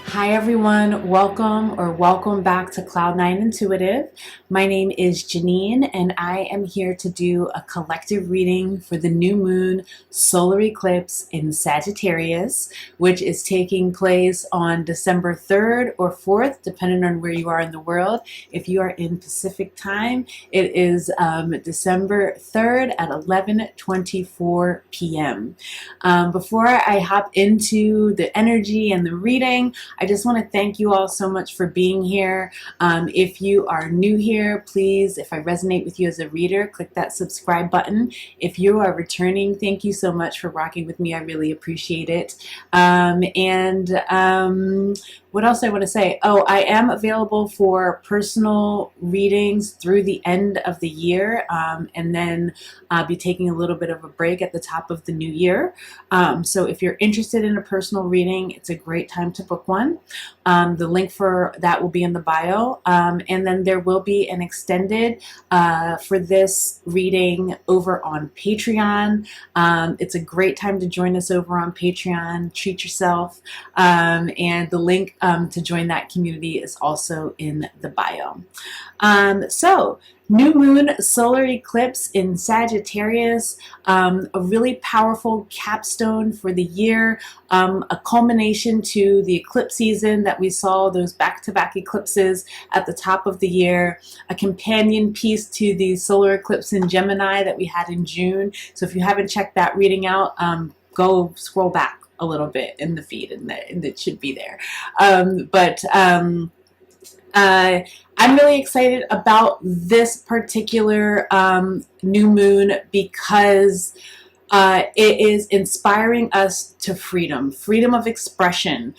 Hi everyone, welcome back to Cloud9 Intuitive. My name is Janine and I am here to do a collective reading for the new moon solar eclipse in Sagittarius, which is taking place on December 3rd or 4th, depending on where you are in the world. If you are in Pacific time, it is December 3rd at 11:24 p.m. Before I hop into the energy and the reading, I just want to thank you all so much for being here. If you are new here, please, if I resonate with you as a reader, click that subscribe button. If you are returning, thank you so much for rocking with me. I really appreciate it. What else I want to say? Oh, I am available for personal readings through the end of the year, and then I'll be taking a little bit of a break at the top of the new year. So if you're interested in a personal reading, it's a great time to book one. The link for that will be in the bio. And then there will be an extended for this reading over on Patreon. It's a great time to join us over on Patreon. Treat yourself. And the link to join that community is also in the bio. So new moon solar eclipse in Sagittarius, a really powerful capstone for the year, a culmination to the eclipse season that we saw, those back-to-back eclipses at the top of the year, a companion piece to the solar eclipse in Gemini that we had in June. So if you haven't checked that reading out, go scroll back a little bit in the feed and it should be there. I'm really excited about this particular new moon because it is inspiring us to freedom of expression,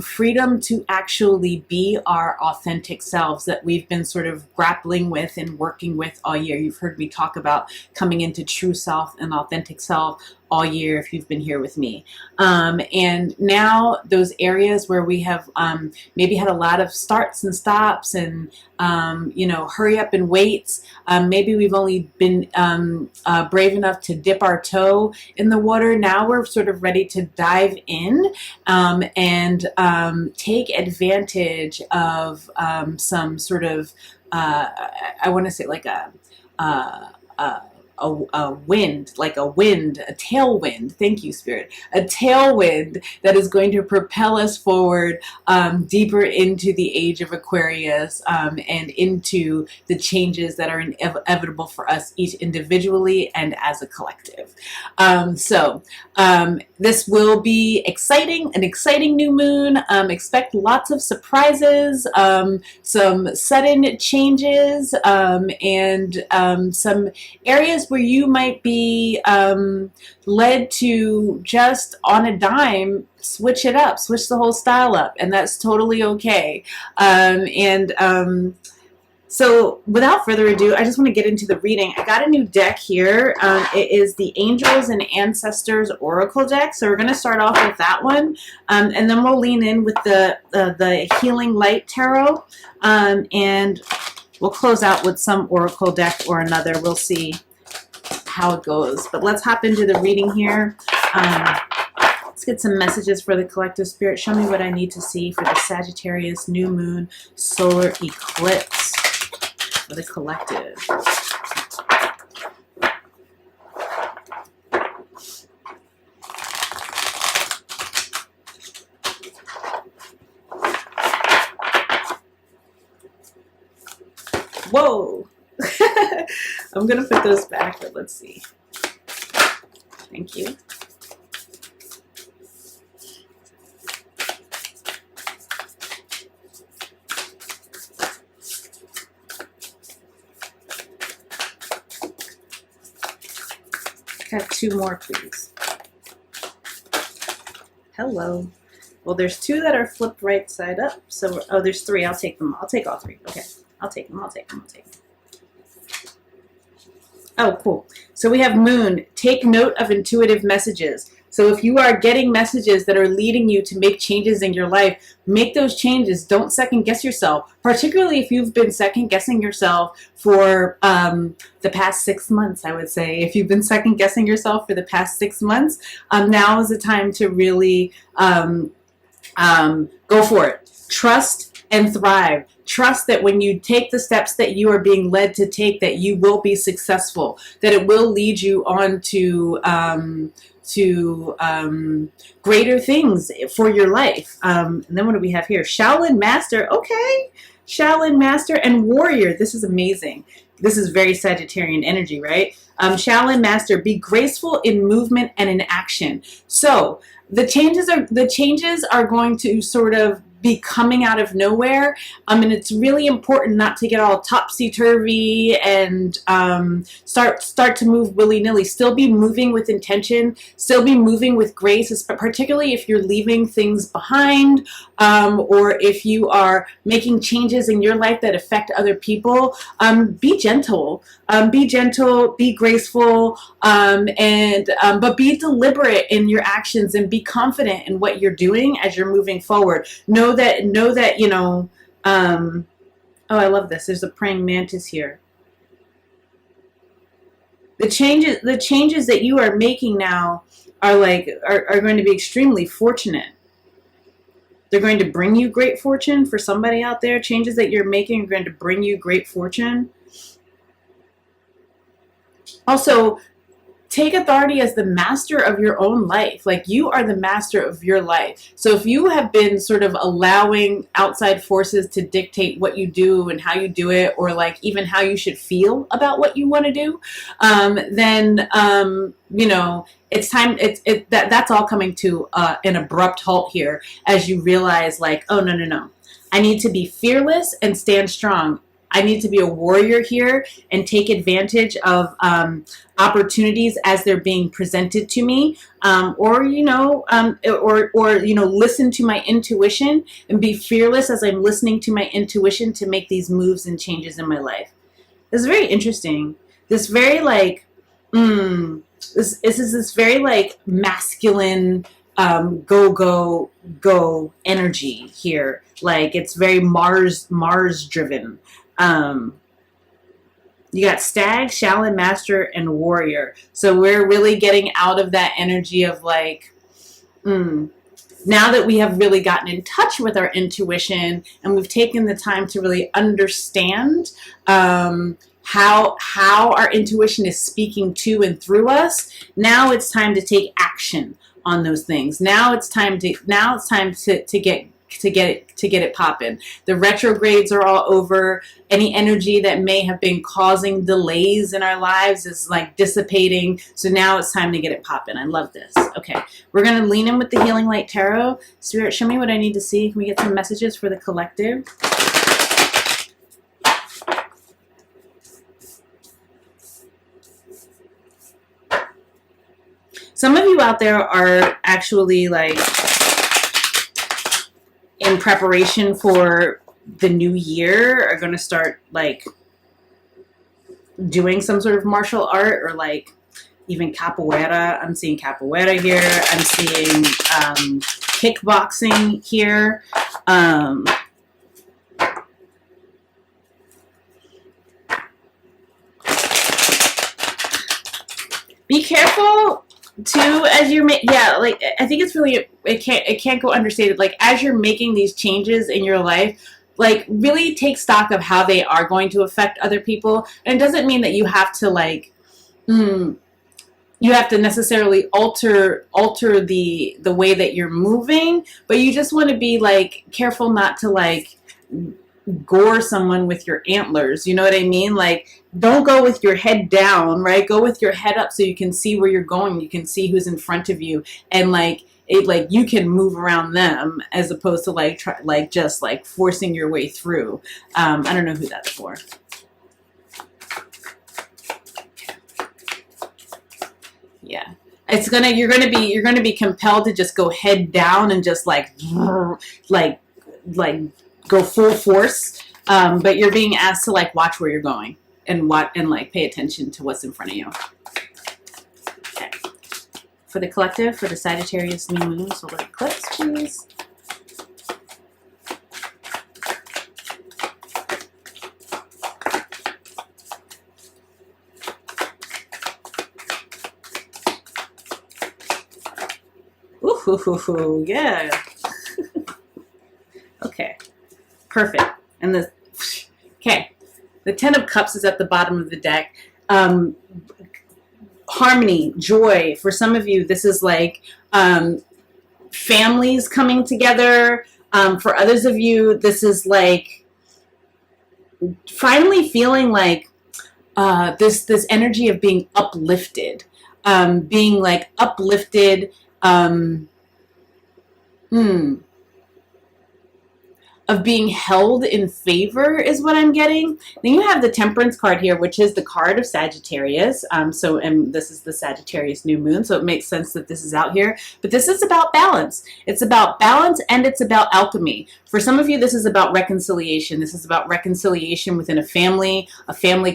freedom to actually be our authentic selves that we've been sort of grappling with and working with all year. You've heard me talk about coming into true self and authentic self all year if you've been here with me. And now those areas where we have maybe had a lot of starts and stops and hurry up and waits. Maybe we've only been brave enough to dip our toe in the water. Now we're sort of ready to dive in and take advantage of some sort of, I want to say like a wind, a tailwind. Thank you, Spirit. A tailwind that is going to propel us forward deeper into the age of Aquarius and into the changes that are inevitable for us each individually and as a collective. This will be exciting, an exciting new moon. Expect lots of surprises, some sudden changes, and some areas where you might be led to just on a dime switch it up, switch the whole style up, and that's totally okay. So without further ado, I just want to get into the reading. I got a new deck here. It is the Angels and Ancestors Oracle deck. So we're going to start off with that one, and then we'll lean in with the Healing Light Tarot, and we'll close out with some Oracle deck or another. We'll see how it goes. But let's hop into the reading here. Let's get some messages for the collective spirit. Show me what I need to see for the Sagittarius new moon solar eclipse for the collective. Whoa! I'm going to put those back, but let's see. Thank you. Got two more, please. Hello. Well, there's two that are flipped right side up. So, oh, there's three. I'll take them. I'll take all three. Okay. I'll take them. Oh, cool. So we have Moon. Take note of intuitive messages. So if you are getting messages that are leading you to make changes in your life, make those changes. Don't second guess yourself, particularly if you've been second guessing yourself for the past 6 months, I would say. If you've been second guessing yourself for the past 6 months, now is the time to really go for it. Trust and thrive. Trust that when you take the steps that you are being led to take, that you will be successful, that it will lead you on to greater things for your life. And then what do we have here? Shaolin Master. Okay. Shaolin Master and Warrior. This is amazing. This is very Sagittarian energy, right? Shaolin Master, be graceful in movement and in action. So the changes are going to sort of be coming out of nowhere. And it's really important not to get all topsy-turvy and start to move willy-nilly. Still be moving with intention, still be moving with grace, particularly if you're leaving things behind, or if you are making changes in your life that affect other people. Be gentle, be graceful, but be deliberate in your actions and be confident in what you're doing as you're moving forward. Know that, you know, oh, I love this. There's a praying mantis here. The changes that you are making now are going to be extremely fortunate. They're going to bring you great fortune for somebody out there. Changes that you're making are going to bring you great fortune. Also, take authority as the master of your own life. Like, you are the master of your life. So if you have been sort of allowing outside forces to dictate what you do and how you do it, or like even how you should feel about what you want to do, then you know, it's time. That's all coming to an abrupt halt here as you realize, like, oh, no. I need to be fearless and stand strong. I need to be a warrior here and take advantage of opportunities as they're being presented to me, or listen to my intuition and be fearless as I'm listening to my intuition to make these moves and changes in my life. This is very interesting. This very this is this very like masculine go energy here. Like, it's very Mars driven. You got Stag, Shaolin Master, and Warrior. So we're really getting out of that energy of like, now that we have really gotten in touch with our intuition and we've taken the time to really understand how our intuition is speaking to and through us, now it's time to take action on those things. Now it's time to get it popping. The retrogrades are all over. Any energy that may have been causing delays in our lives is like dissipating. So now it's time to get it popping. I love this. Okay, we're going to lean in with the Healing Light Tarot. Spirit, show me what I need to see. Can we get some messages for the collective? Some of you out there are actually like in preparation for the new year, are going to start like doing some sort of martial art, or like even capoeira. I'm seeing capoeira here. I'm seeing kickboxing here. Be careful too, as you're like, I think it's really, it can't go understated. Like, as you're making these changes in your life, like, really take stock of how they are going to affect other people. And it doesn't mean that you have to like, you have to necessarily alter the way that you're moving, but you just want to be like careful not to like gore someone with your antlers. You know what I mean? Like, don't go with your head down, right? Go with your head up so you can see where you're going. You can see who's in front of you, and like you can move around them, as opposed to just forcing your way through. I don't know who that's for. Yeah. You're gonna be compelled to just go head down and just like go full force, but you're being asked to like watch where you're going. and what, and like pay attention to what's in front of you. Okay. For the collective, for the Sagittarius new moon, solar eclipse, please. Ooh, yeah. Okay, perfect. And the Ten of Cups is at the bottom of the deck. Harmony, joy. For some of you, this is like families coming together. For others of you, this is like finally feeling like this energy of being uplifted, being like uplifted. Of being held in favor is what I'm getting. Then you have the Temperance card here, which is the card of Sagittarius. And this is the Sagittarius new moon, so it makes sense that this is out here. But this is about balance. It's about balance, and it's about alchemy. For some of you, this is about reconciliation. This is about reconciliation within a family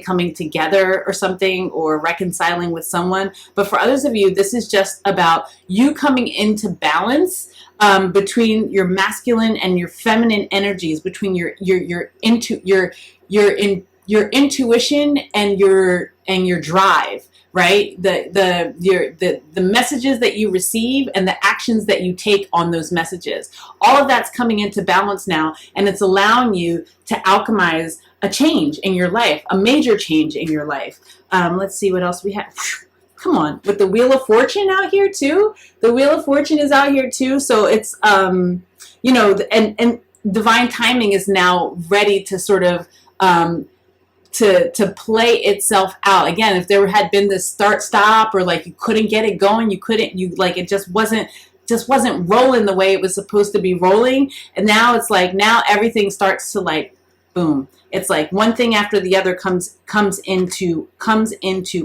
coming together or something, or reconciling with someone. But for others of you, this is just about you coming into balance between your masculine and your feminine energies, between your intuition and your drive, right? The messages that you receive and the actions that you take on those messages. All of that's coming into balance now, and it's allowing you to alchemize a change in your life, a major change in your life. Let's see what else we have. Come on, with the Wheel of Fortune out here too. The Wheel of Fortune is out here too. So it's, you know, and divine timing is now ready to sort of, to play itself out. Again, if there had been this start-stop, or like you couldn't get it going, it just wasn't rolling the way it was supposed to be rolling. And now it's like, now everything starts to like, boom. It's like one thing after the other comes into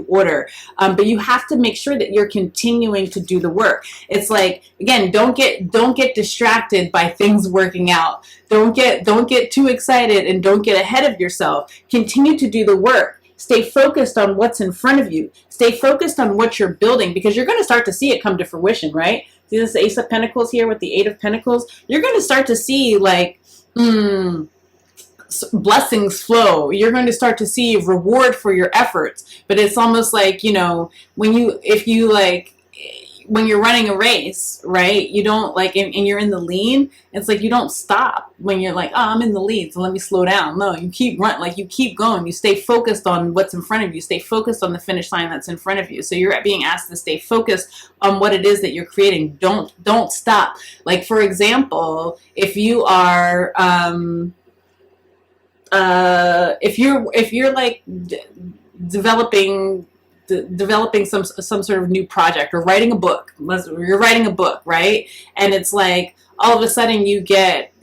order. But you have to make sure that you're continuing to do the work. It's like, again, don't get distracted by things working out. Don't get too excited, and don't get ahead of yourself. Continue to do the work. Stay focused on what's in front of you. Stay focused on what you're building, because you're going to start to see it come to fruition, right? See this Ace of Pentacles here with the Eight of Pentacles? You're going to start to see like, blessings flow. You're going to start to see reward for your efforts. But it's almost like, you know, when you're running a race, right? You don't like, and you're in the lead. It's like you don't stop when you're like, oh, I'm in the lead, so let me slow down. No, you keep you keep going. You stay focused on what's in front of you. Stay focused on the finish line that's in front of you. So you're being asked to stay focused on what it is that you're creating. Don't stop. Like, for example, if you are if you're like developing some sort of new project, or writing a book. You're writing a book, right? And it's like all of a sudden you get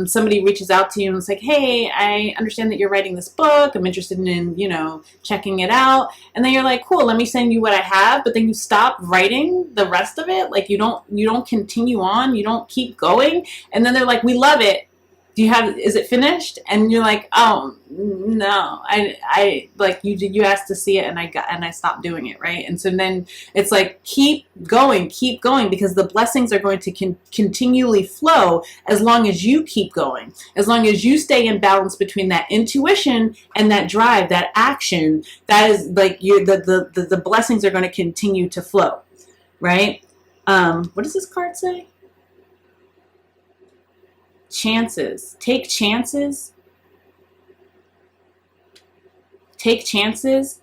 somebody reaches out to you and it's like, hey, I understand that you're writing this book. I'm interested in, you know, checking it out. And then you're like, cool, let me send you what I have. But then you stop writing the rest of it. Like you don't continue on. You don't keep going. And then they're like, we love it. Is it finished? And you're like, oh no, I like you asked to see it, and I stopped doing it, right? And so then it's like, keep going, because the blessings are going to continually flow as long as you keep going, as long as you stay in balance between that intuition and that drive, that action. That is like the blessings are going to continue to flow, right? What does this card say? Chances. Take chances. Take chances.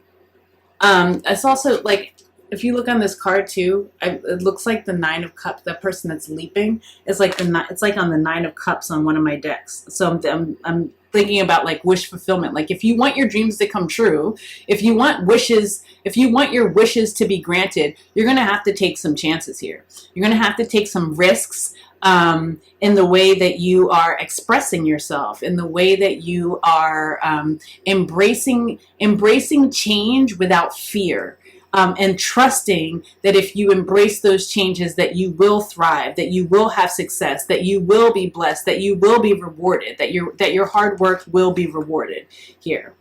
It's also like, if you look on this card too, it looks like the Nine of Cups. That person that's leaping is like it's like on the Nine of Cups on one of my decks. So I'm thinking about like wish fulfillment. Like if you want your dreams to come true, if you want your wishes to be granted, you're going to have to take some chances here. You're going to have to take some risks in the way that you are expressing yourself, in the way that you are embracing change without fear. And trusting that if you embrace those changes, that you will thrive, that you will have success, that you will be blessed, that you will be rewarded, that your hard work will be rewarded here.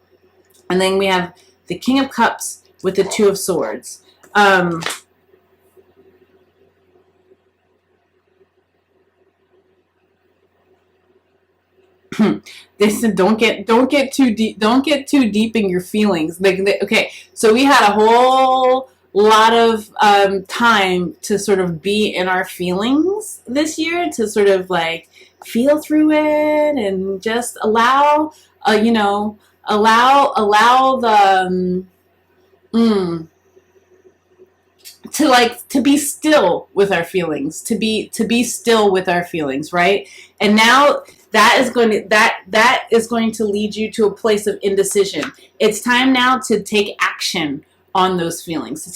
And then we have the King of Cups with the Two of Swords. This don't get too deep in your feelings. Okay, so we had a whole lot of time to sort of be in our feelings this year, to sort of like feel through it and just allow allow the to be still with our feelings, to be still with our feelings, right? And now that is going to lead you to a place of indecision. It's time now to take action on those feelings, and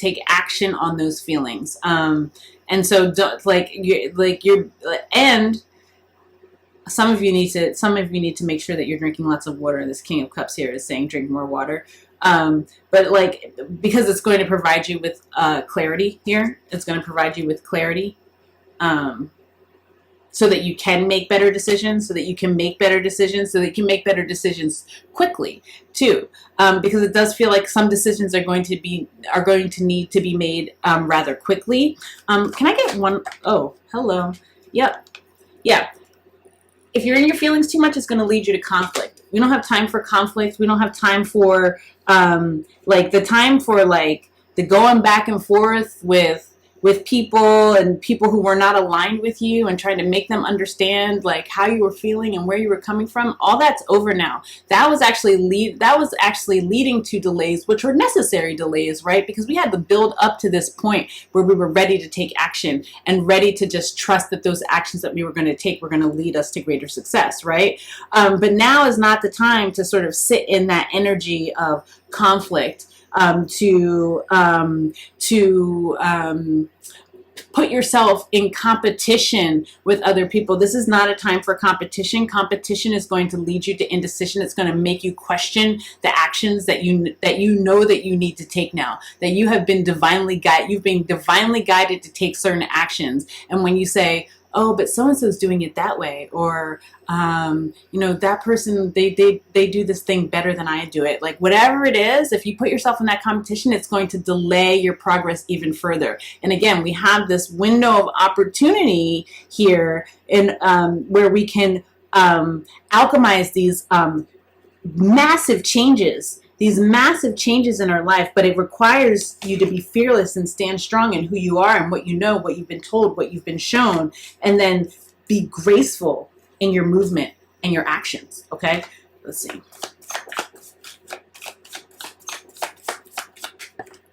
so and some of you need to make sure that you're drinking lots of water. This King of Cups here is saying drink more water. But like, because it's going to provide you with clarity here. It's going to provide you with clarity, so that you can make better decisions, so that you can make better decisions quickly too. Because it does feel like some decisions are going to need to be made rather quickly. Can I get one? Oh, hello. Yep. Yeah. If you're in your feelings too much, it's going to lead you to conflict. We don't have time for conflict. We don't have time for the going back and forth with people, and people who were not aligned with you, and trying to make them understand like how you were feeling and where you were coming from. All that's over now. That was actually leading to delays, which were necessary delays, right? Because we had to build up to this point where we were ready to take action and ready to just trust that those actions that we were going to take were going to lead us to greater success, right? But now is not the time to sort of sit in that energy of conflict, to put yourself in competition with other people. This is not a time for competition. Competition is going to lead you to indecision. It's going to make you question the actions that you know that you need to take now. That you have been divinely guided. You've been divinely guided to take certain actions. And when you say, oh, but so-and-so's doing it that way, or, that person, they do this thing better than I do it. Like, whatever it is, if you put yourself in that competition, it's going to delay your progress even further. And again, we have this window of opportunity here in where we can alchemize these massive changes in our life, but it requires you to be fearless and stand strong in who you are and what you know, what you've been told, what you've been shown, and then be graceful in your movement and your actions. Okay, let's see.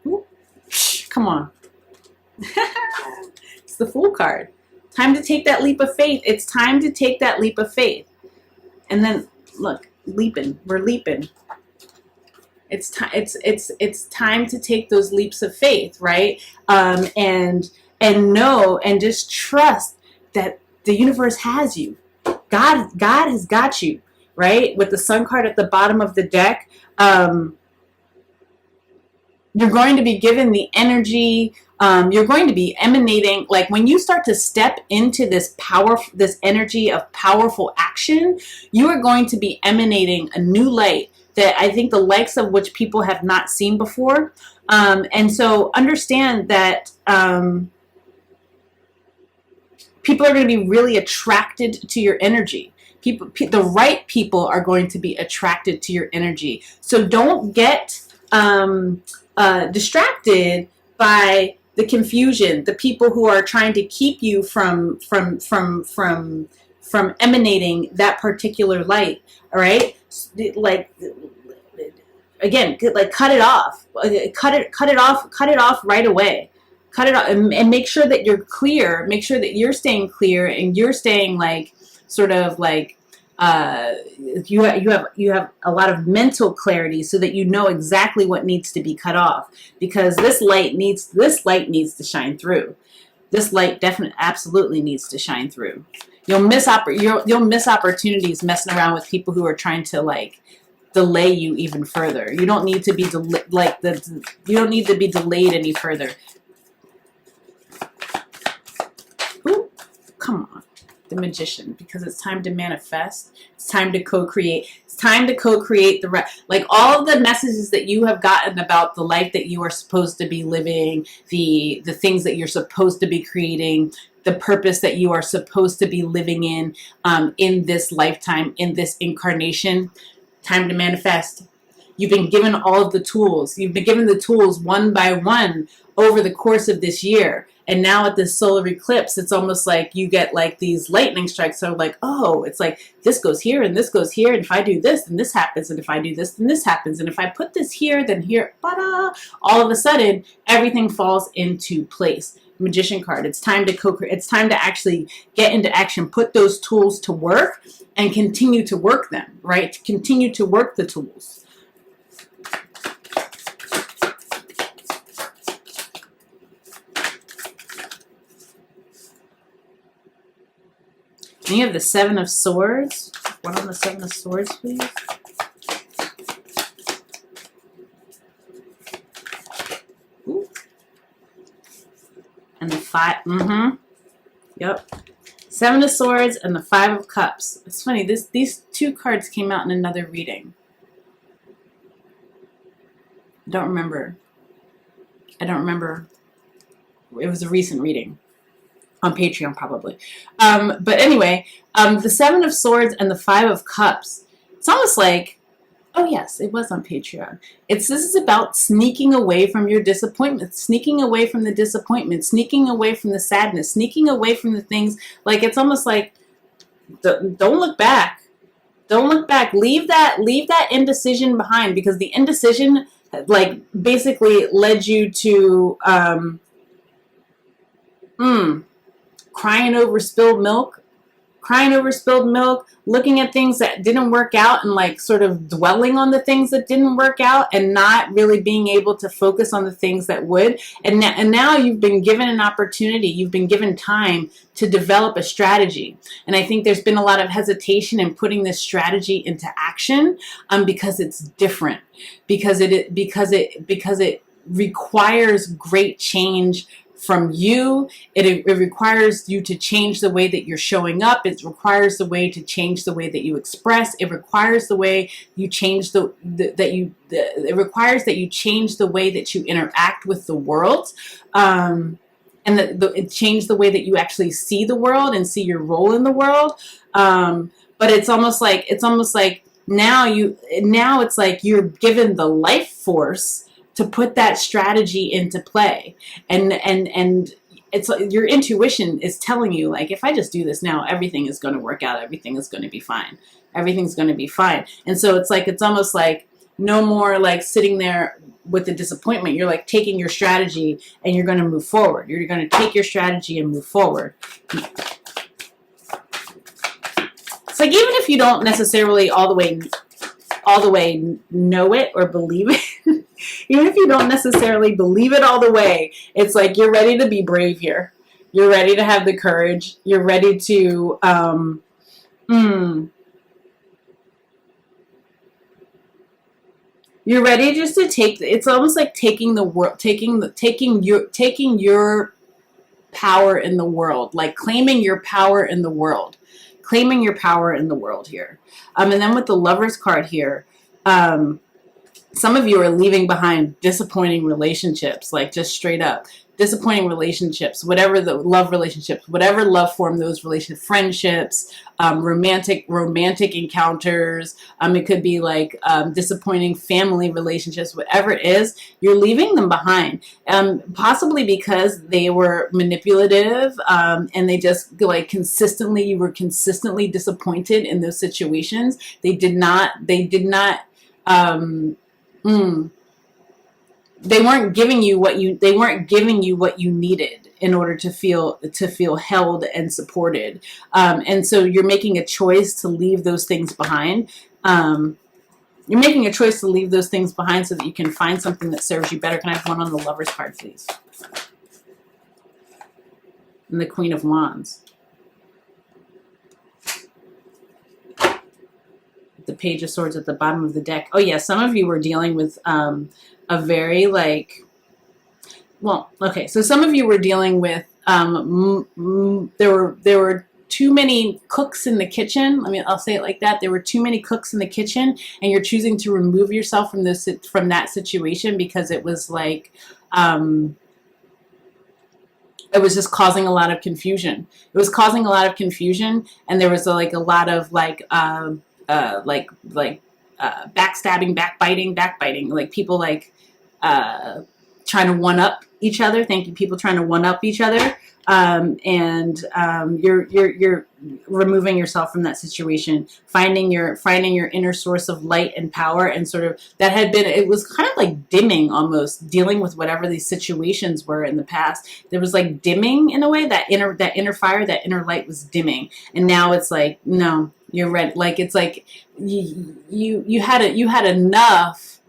Ooh. Come on. It's the Fool card. Time to take that leap of faith. It's time to take that leap of faith. And then look, leaping. We're leaping. It's time to take those leaps of faith, right? And know and just trust that the universe has you. God has got you, right? With the Sun card at the bottom of the deck, you're going to be given the energy. You're going to be emanating, like when you start to step into this energy of powerful action, you are going to be emanating a new light that I think the likes of which people have not seen before. And so understand that people are going to be really attracted to your energy. The right people are going to be attracted to your energy. So don't get distracted by the confusion, the people who are trying to keep you from emanating that particular light. All right, like, again, like, cut it off right away. Cut it off, and make sure that you're clear. Make sure that you're staying clear, and you're staying like sort of like you have a lot of mental clarity, so that you know exactly what needs to be cut off, because this light needs to shine through. This light absolutely needs to shine through. You'll miss opportunities messing around with people who are trying to like delay you even further. You don't need to be delayed any further. Ooh, come on. the Magician, because it's time to manifest. It's time to co-create. It's time to co-create like all of the messages that you have gotten about the life that you are supposed to be living, the things that you're supposed to be creating, the purpose that you are supposed to be living in this lifetime, in this incarnation. Time to manifest. You've been given all of the tools. You've been given the tools one by one over the course of this year. And now at this solar eclipse, it's almost like you get like these lightning strikes. So like, oh, it's like this goes here and this goes here. And if I do this, then this happens. And if I do this, then this happens. And if I put this here, then here, ta-da! All of a sudden, everything falls into place. Magician card. It's time to co-create. It's time to actually get into action, put those tools to work and continue to work them, right? To continue to work the tools. And you have the Seven of Swords. One on the Seven of Swords, please. Ooh. And the Five. Yep. Seven of Swords and the Five of Cups. It's funny. These two cards came out in another reading. I don't remember. It was a recent reading. On Patreon, probably. But anyway, the Seven of Swords and the Five of Cups. It's almost like, oh yes, it was on Patreon. This is about sneaking away from your disappointment, sneaking away from the disappointment, sneaking away from the sadness, sneaking away from the things. Like it's almost like, don't look back. Don't look back. Leave that indecision behind, because the indecision, like, basically led you to crying over spilled milk, looking at things that didn't work out and like sort of dwelling on the things that didn't work out and not really being able to focus on the things that would. And now you've been given an opportunity, you've been given time to develop a strategy. And I think there's been a lot of hesitation in putting this strategy into action because it's different, because it requires great change from you. It requires you to change the way that you're showing up. It requires the way to change the way that you express. It requires the way you change it requires that you change the way that you interact with the world, and it change the way that you actually see the world and see your role in the world. But it's almost like now it's like you're given the life force to put that strategy into play. And it's like your intuition is telling you, like, if I just do this now, everything is going to work out. Everything is going to be fine. Everything's going to be fine. And so it's almost like no more like sitting there with the disappointment. You're like taking your strategy and you're going to move forward. You're going to take your strategy and move forward. It's like, even if you don't necessarily all the way know it or believe it, even if you don't necessarily believe it all the way, it's like you're ready to be brave here. You're ready to have the courage. You're ready to you're ready just to take. It's almost like taking the world, taking your power in the world, like claiming your power in the world. Claiming your power in the world here. And then with the Lovers card here, some of you are leaving behind disappointing relationships, like just straight up disappointing relationships, whatever the love relationships, whatever love form those relationships, friendships, romantic encounters. It could be like disappointing family relationships, whatever it is, you're leaving them behind. Possibly because they were manipulative and they just like you were consistently disappointed in those situations. They weren't giving you what you needed in order to feel held and supported. And so you're making a choice to leave those things behind. You're making a choice to leave those things behind so that you can find something that serves you better. Can I have one on the Lovers card, please? And the Queen of Wands. The Page of Swords at the bottom of the deck. Oh yeah, some of you were dealing with a very like, well, okay, so some of you were dealing with there were too many cooks in the kitchen. I mean, I'll say it like that. There were too many cooks in the kitchen, and you're choosing to remove yourself from that situation because it was like, it was just causing a lot of confusion. It was causing a lot of confusion, and there was like a lot of backstabbing, backbiting, like people like trying to one up each other. People trying to one up each other, you're removing yourself from that situation, finding your inner source of light and power, and sort of it was kind of like dimming, almost dealing with whatever these situations were in the past. There was like dimming in a way, that inner fire, that inner light was dimming, and now it's like, no, you're ready. Like it's like you had enough.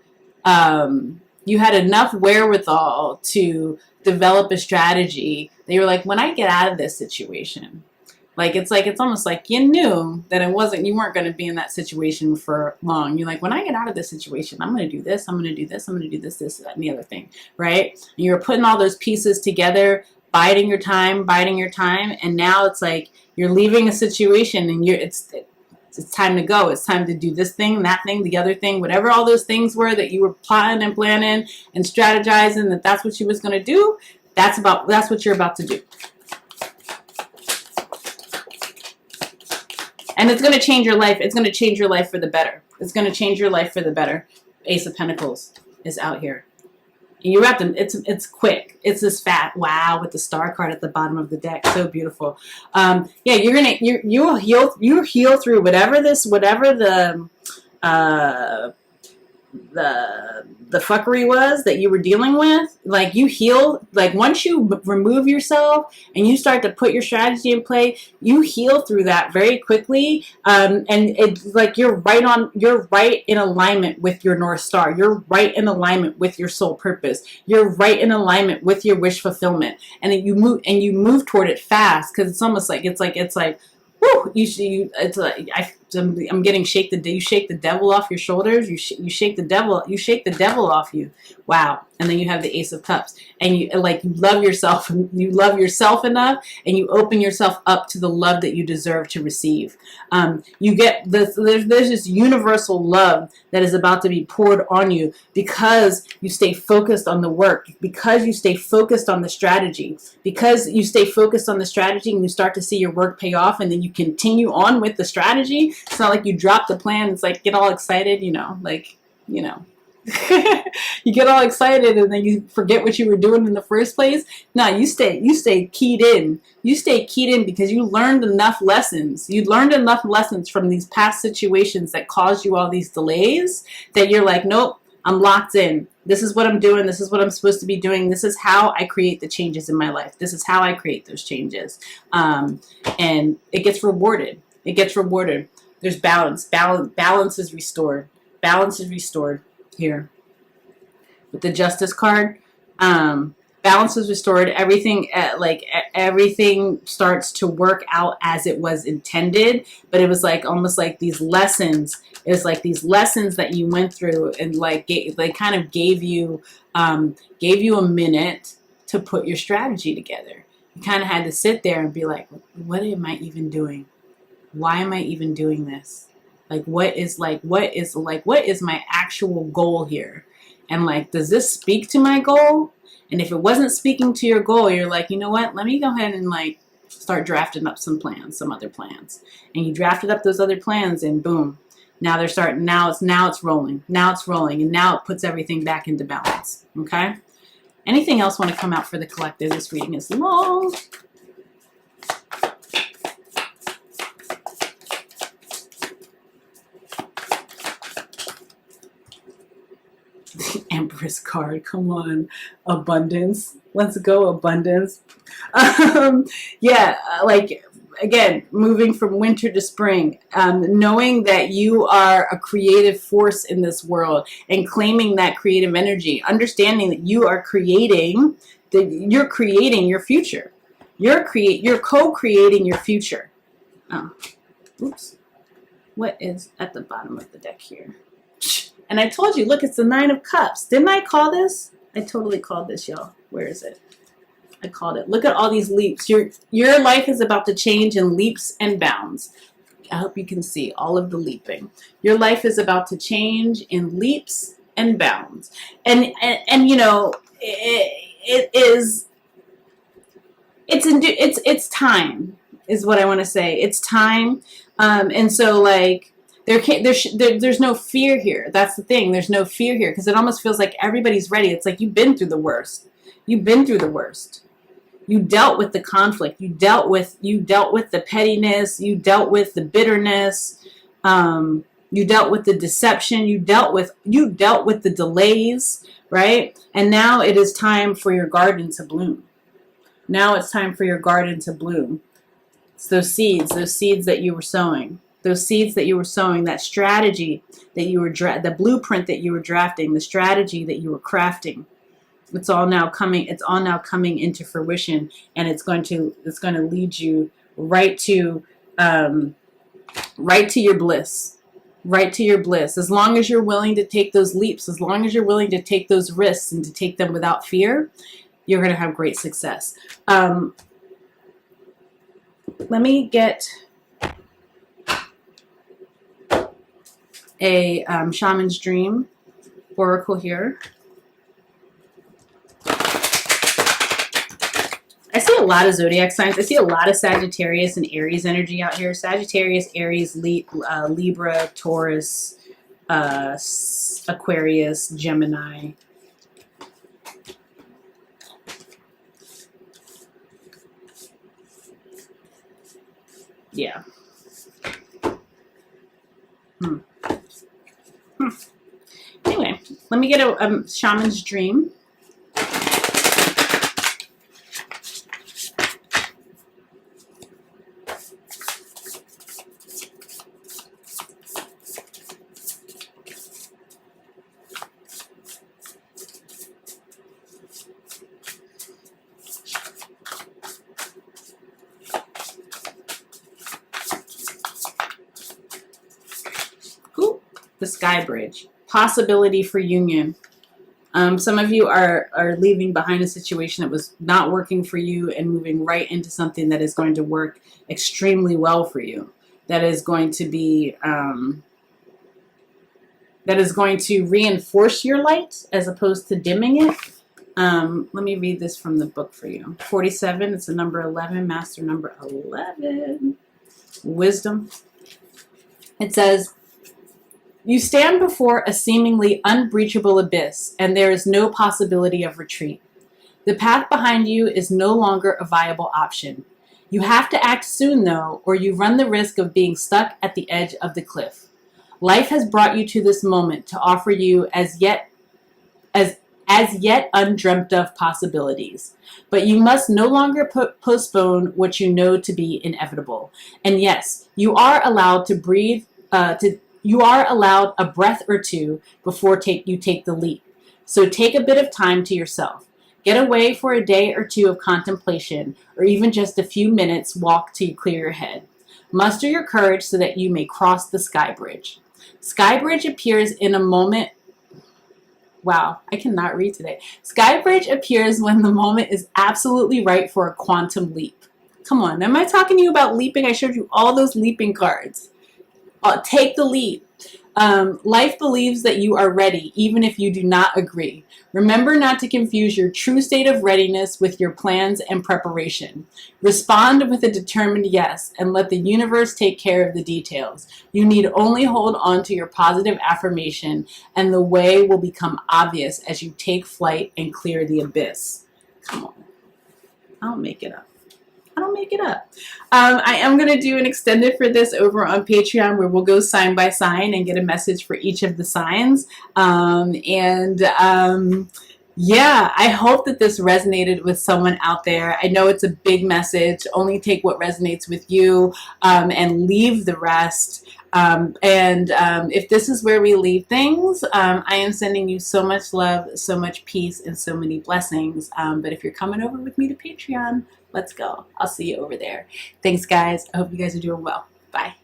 You had enough wherewithal to develop a strategy that you were like, when I get out of this situation, it's almost like you knew that you weren't going to be in that situation for long. You're like, when I get out of this situation, I'm going to do this, I'm going to do this, I'm going to do this, that, and the other thing, right? And you were putting all those pieces together, biding your time, and now it's like you're leaving a situation, and it's time to go. It's time to do this thing, that thing, the other thing, whatever all those things were that you were plotting and planning and strategizing that's what you was going to do. That's what you're about to do. And it's going to change your life. It's going to change your life for the better. It's going to change your life for the better. Ace of Pentacles is out here. You wrap them. It's quick. It's this fat wow with the star card at the bottom of the deck. So beautiful. Yeah, you'll heal through whatever the fuckery was that you were dealing with. Like you heal. Like once you remove yourself and you start to put your strategy in play, you heal through that very quickly. And it's like you're right in alignment with your North Star. You're right in alignment with your soul purpose. You're right in alignment with your wish fulfillment. And then you move toward it fast, because it's almost like it's like woo, it's like I'm getting you shake the devil off your shoulders. You shake the devil off you. Wow. And then you have the Ace of Cups, and you love yourself enough, and you open yourself up to the love that you deserve to receive. You get there's this universal love that is about to be poured on you because you stay focused on the work, because you stay focused on the strategy, and you start to see your work pay off, and then you continue on with the strategy. It's not like you drop the plan. It's like get all excited, you get all excited and then you forget what you were doing in the first place. No, you stay keyed in. You stay keyed in because you learned enough lessons. You learned enough lessons from these past situations that caused you all these delays that you're like, nope, I'm locked in. This is what I'm doing. This is what I'm supposed to be doing. This is how I create the changes in my life. This is how I create those changes. And it gets rewarded. There's balance. Balance is restored. Balance is restored here. With the Justice card, balance is restored. Everything starts to work out as it was intended. But it was like almost like these lessons. It was like these lessons that you went through, and they kind of gave you a minute to put your strategy together. You kind of had to sit there and be like, what am I even doing? Why am I even doing this? What is my actual goal here? And does this speak to my goal? And if it wasn't speaking to your goal, you're like, you know what? Let me go ahead and start drafting up some other plans. And you drafted up those other plans, and boom, now it's rolling. Now it's rolling, and now it puts everything back into balance. Okay. Anything else want to come out for the collective? This reading is long. Empress card, come on, abundance. Let's go, abundance. Again, moving from winter to spring, knowing that you are a creative force in this world and claiming that creative energy, understanding that you are creating, you're creating your future. You're co-creating your future. Oh, oops. What is at the bottom of the deck here? And I told you, look, it's the Nine of Cups. Didn't I call this? I totally called this, y'all. Where is it? I called it. Look at all these leaps. Your life is about to change in leaps and bounds. I hope you can see all of the leaping. Your life is about to change in leaps and bounds. And you know, it's time is what I want to say. It's time. And so like there's no fear here. That's the thing. There's no fear here because it almost feels like everybody's ready. It's like you've been through the worst. You've been through the worst. You dealt with the conflict. You dealt with the pettiness. You dealt with the bitterness. You dealt with the deception. You dealt with the delays, right? And now it is time for your garden to bloom. Now it's time for your garden to bloom. It's those seeds that you were sowing. Those seeds that you were sowing, that strategy that you were the blueprint that you were drafting, the strategy that you were crafting. It's all now coming into fruition, and it's going to lead you right to your bliss. Right to your bliss. As long as you're willing to take those leaps, as long as you're willing to take those risks and to take them without fear, you're going to have great success. Let me get a Shaman's Dream oracle here. I see a lot of zodiac signs. I see a lot of Sagittarius and Aries energy out here. Sagittarius, Aries, Libra, Taurus, Aquarius, Gemini. Yeah. Anyway, let me get a Shaman's Dream. The Sky Bridge. Possibility for union. Some of you are leaving behind a situation that was not working for you and moving right into something that is going to work extremely well for you. That is going to be that is going to reinforce your light as opposed to dimming it. Let me read this from the book for you. 47, it's the number 11, master number 11. Wisdom. It says, you stand before a seemingly unbreachable abyss, and there is no possibility of retreat. The path behind you is no longer a viable option. You have to act soon, though, or you run the risk of being stuck at the edge of the cliff. Life has brought you to this moment to offer you as yet undreamt of possibilities. But you must no longer postpone what you know to be inevitable. And yes, you are allowed to breathe, you are allowed a breath or two before you take the leap. So take a bit of time to yourself. Get away for a day or two of contemplation, or even just a few minutes walk to clear your head. Muster your courage so that you may cross the Sky Bridge. Sky Bridge appears in a moment. Wow, I cannot read today. Sky Bridge appears when the moment is absolutely right for a quantum leap. Come on, am I talking to you about leaping? I showed you all those leaping cards. Take the leap. Life believes that you are ready, even if you do not agree. Remember not to confuse your true state of readiness with your plans and preparation. Respond with a determined yes, and let the universe take care of the details. You need only hold on to your positive affirmation, and the way will become obvious as you take flight and clear the abyss. Come on. I don't make it up. I don't make it up. I am going to do an extended for this over on Patreon where we'll go sign by sign and get a message for each of the signs. Yeah, I hope that this resonated with someone out there. I know it's a big message. Only take what resonates with you and leave the rest. If this is where we leave things, I am sending you so much love, so much peace, and so many blessings. But if you're coming over with me to Patreon, let's go. I'll see you over there. Thanks, guys. I hope you guys are doing well. Bye.